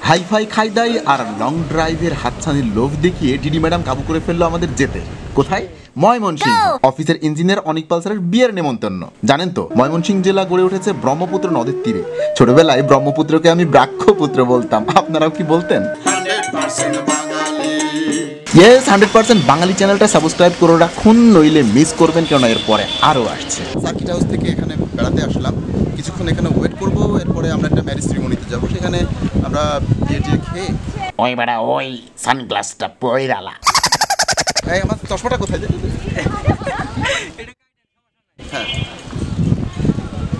Hi fi খাই দাই আর long ড্রাইভের হাতছানির লোভ দেখিয়ে ডিডি ম্যাডাম কাবু করে ফেললো আমাদের যেতে। কোথায়? ময়মনসিংহ। অফিসের ইঞ্জিনিয়ার অনিক পালসারের বিয়ের নেমন্তন্ন। জানেন তো, ময়মনসিংহ জেলা গড়ে উঠেছে ব্রহ্মপুত্র নদের তীরে। ছোটবেলায় ব্রহ্মপুত্রকে আমি ব্রাহ্মপুত্র বলতাম। আপনারাও কি বলতেন? ইয়েস, 100% বাঙালি চ্যানেলটা সাবস্ক্রাইব করে রাখুন, নইলে মিস করবেন, কেননা এরপরে আরও আসছে। সার্কিট হাউস থেকে এখানে বেড়াতে আসলাম, কিছুক্ষণ এখানে ওয়েট করবো, এরপরে আমরা একটা ম্যারেজ সেরিমনিতে যাবো। সেখানে আমরা বিয়ে টিয়ে খেয়ে ওই বেড়া ওই সানগ্লাসটা পয়রালা। এই আমার চশমাটা কোথায়? হ্যাঁ,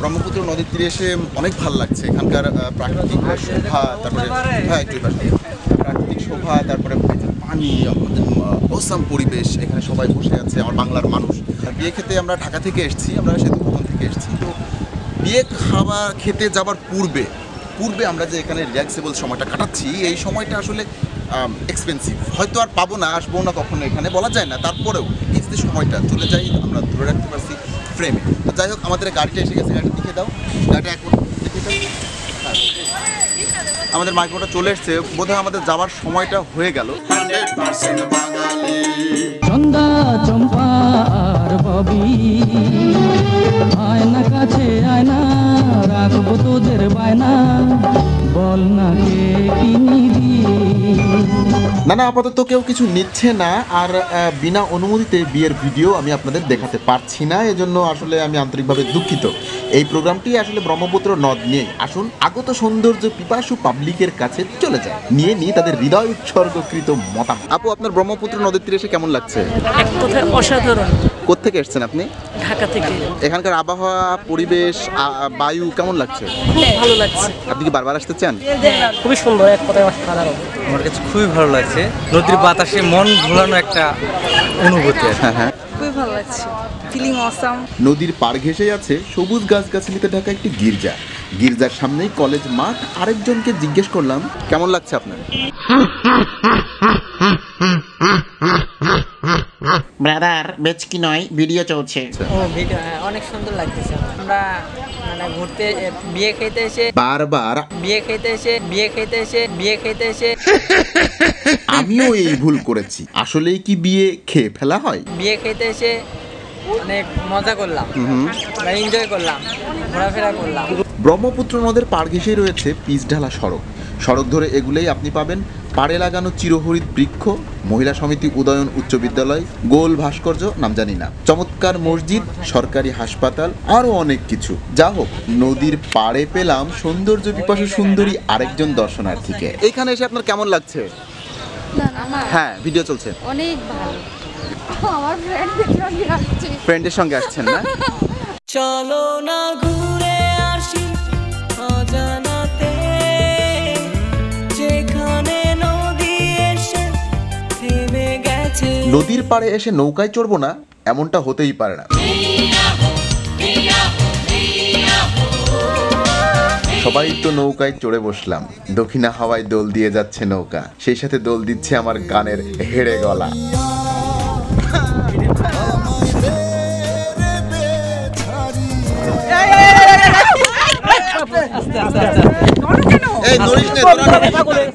ব্রহ্মপুত্র নদীর তীরে এসে অনেক ভালো লাগছে। এখানকার প্রাকৃতিক শোভা, তারপরে হ্যাঁ একটু প্রাকৃতিক শোভা, তারপরে পানি, অসাম পরিবেশ। এখানে সবাই বসে আছে, আমার বাংলার মানুষ। বিয়ে খেতে আমরা ঢাকা থেকে এসেছি, আমরা সেতু ভবন থেকে এসেছি। তো বিয়ে খেতে যাবার পূর্বে আমরা যে এখানে রিল্যাক্সেবল সময়টা কাটাচ্ছি, এই সময়টা আসলে এক্সপেন্সিভ। হয়তো আর পাবো না, আসবো না কখনো, এখানে বলা যায় না। তারপরেও এই যে সময়টা চলে যায়, আমরা ধরে রাখতে পারছি ফ্রেমে। তো যাই হোক, আমাদের গাড়িটা এসে গেছে, গাড়িটা দেখে দাও, গাড়িটা এখন দেখে দাও। আমাদের মাইক্রোটা চলে এসছে, বোধহয় আমাদের যাওয়ার সময়টা হয়ে গেল। চন্দা চম্পা আর ববি আয়না কাছে আয়না রাখবো তোদের বায়না, বল না কে কিনি না, আপাতত কেউ কিছু নিচ্ছে না। আর বিনা অনুমতিতে বিয়ের ভিডিও আমি আপনাদের দেখাতে পারছি না, এজন্য আসলে আমি আন্তরিকভাবে দুঃখিত। এই প্রোগ্রামটি আসলে ব্রহ্মপুত্র নদ নিয়ে। আসুন আগত সৌন্দর্য পিপাসু পাবলিকের কাছে চলে যায়, নিয়ে নিয়ে তাদের হৃদয় উৎসর্গকৃত মতামত। আপু, আপনার ব্রহ্মপুত্র নদীর তীরে এসে কেমন লাগছে? এক কথায় অসাধারণ। কোত্থেকে এসেছেন আপনি? ঢাকা থেকে। এখানকার আবহাওয়া, পরিবেশ, বায়ু কেমন লাগছে? খুব ভালো লাগছে। আপনি কি বারবার আসতে চান? খুবই সুন্দর, এক কথায় অসাধারণ। আমার কাছে খুবই ভালো লাগছে, নদীর বাতাসে মন ভোলানো একটা অনুভূতি। হ্যাঁ, খুবই ভালো লাগছে, ফিলিং অসাম। নদীর পাড় ঘেঁষে আছে সবুজ গাছগাছালিতে ঢাকা একটি গির্জা। গির্জার সামনেই কলেজ মাঠ। আরেকজনকে জিজ্ঞেস করলাম, কেমন লাগছে আপনার? ব্রাদার বেচ কি নয়, ভিডিও চলছে। ও ভিডিও, অনেক সুন্দর লাগতেছে। আমরা মানে ঘুরতে বিয়ে খেতে এসে বারবার বিয়ে খেতে এসে আমিও এই ভুল করেছি। আসলেই কি বিয়ে খেয়ে ফেলা হয়? বিয়ে খেতে এসে অনেক মজা করলাম, এনজয় করলাম, ঘোরাফেরা করলাম। ব্রহ্মপুত্র নদের পাড় ঘেঁষেই রয়েছে পিচঢালা সড়ক ধরে এগুলেই আপনি পাবেন পাড়ে লাগানো চিরহরিৎ বৃক্ষ, মহিলা সমিতি উদয়ন উচ্চ বিদ্যালয়, গোল ভাস্কর্য, নাম জানি না, চমৎকার মসজিদ, সরকারি হাসপাতাল, আরো অনেক কিছু। যা হোক, নদীর পাড়ে পেলাম সৌন্দর্য পিপাসু সুন্দরী আরেকজন দর্শনার্থীকে। এখানে এসে আপনার কেমন লাগছে? হ্যাঁ, ভিডিও চলছে। অনেক ভালো। আমার ফ্রেন্ডের সঙ্গে আসছেন না? চলো না ঘুরে আসি অজানাতে, যেখানে নদী এসে থেমে গেছে। নদীর পাড়ে এসে নৌকায় চড়বো না, এমনটা হতেই পারে না। সবাই তো নৌকায় চড়ে বসলাম। দক্ষিণা হাওয়ায় দোল দিয়ে যাচ্ছে নৌকা, সেই সাথে দোল দিচ্ছে আমার গানের হেড়ে গলা।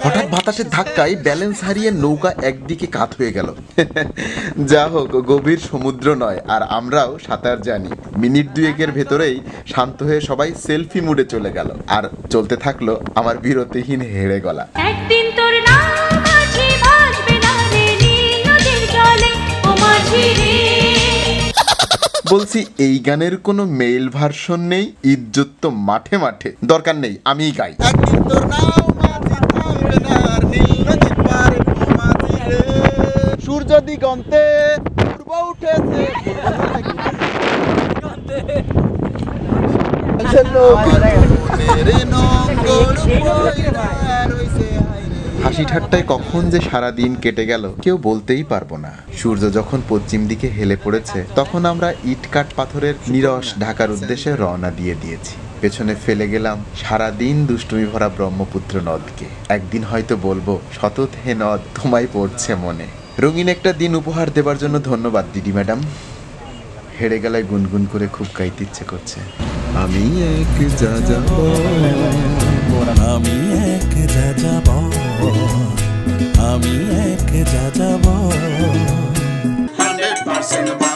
হঠাৎ বাতাসের ধাক্কায় ব্যালেন্স হারিয়ে নৌকা একদিকে কাত হয়ে গেল। যা হোক, গভীর সমুদ্র নয়, আর আমরাও সাঁতার জানি। মিনিট দুয়েকের ভেতরেই শান্ত হয়ে সবাই সেলফি মুডে চলে গেল, আর চলতে থাকলো আমার বিরতিহীন হেড়ে গলা। একদিন তোর নাম মাঝি ভাসবে না রে নীল নদীর জলে, ও মাঝি রে। বলছি, এই গানের কোনো মেল ভার্সন নেই? ইজ্জত তো মাঠে মাঠে, দরকার নেই, আমিই গাই। একদিন তোর নাম মাঝি থামবে না নীল নদীর পারে, ও মাঝি রে। সূর্য দিগন্তে পূর্ব উঠেছে, হাসি ঠাট্টায় কখন যে সারা দিন কেটে গেল কেউ বলতেই পারবো না। সূর্য যখন পশ্চিম দিকে হেলে পড়েছে, তখন আমরা ইট কাঠ পাথরের নিরস ঢাকার উদ্দেশ্যে রওনা দিয়ে দিয়েছি। পেছনে ফেলে গেলাম সারাদিন দুষ্টুমি ভরা ব্রহ্মপুত্র নদকে। একদিন হয়তো বলবো, সতত হে নদ তোমায় পড়ছে মনে। রঙিন একটা দিন উপহার দেবার জন্য ধন্যবাদ দিদি ম্যাডাম। হেড়ে গেলায় গুনগুন করে খুব গাইতে ইচ্ছে করছে। আমি এক যা যাব এক যাযাবর। 100%